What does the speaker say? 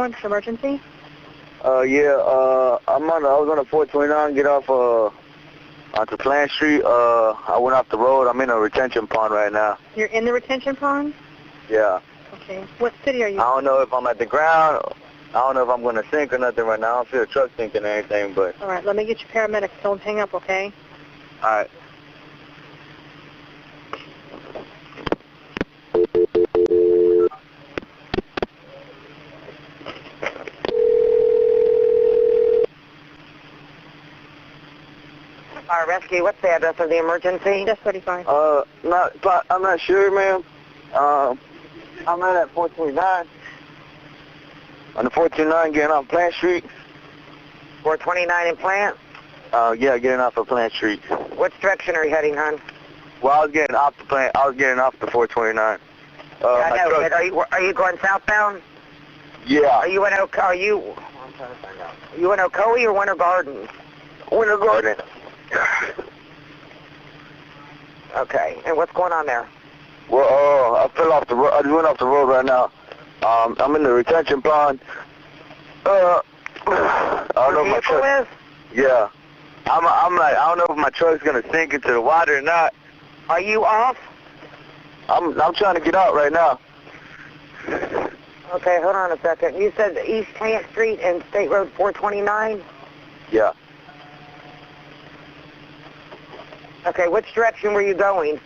911, emergency? Yeah, I was on the 429, get off, onto Plant Street. I went off the road. I'm in a retention pond right now. You're in the retention pond? Yeah. Okay. What city are you? I don't know if I'm at the ground. I don't know if I'm going to sink or nothing right now. I don't see the truck sinking or anything, but... All right, let me get you paramedics. Don't hang up, okay? All right. Fire rescue, what's the address of the emergency? Just 35. I'm not sure, ma'am. I'm at 429. On the 429, getting off Plant Street. 429 in Plant? Yeah, getting off of Plant Street. Which direction are you heading, hon? Well, I was getting off the 429. Yeah, I know, but are you going southbound? Yeah. Are you in I'm trying to find out. Are you in Ocoee or Winter Garden? Winter Garden. Okay, and what's going on there? Well, I fell off the road. I just went off the road right now. I'm in the retention pond. I don't know if my truck is? Yeah. I don't know if my truck's gonna sink into the water or not. Are you off? I'm trying to get out right now. Okay, hold on a second. You said East Plant Street and State Road 429? Yeah. Okay, which direction were you going?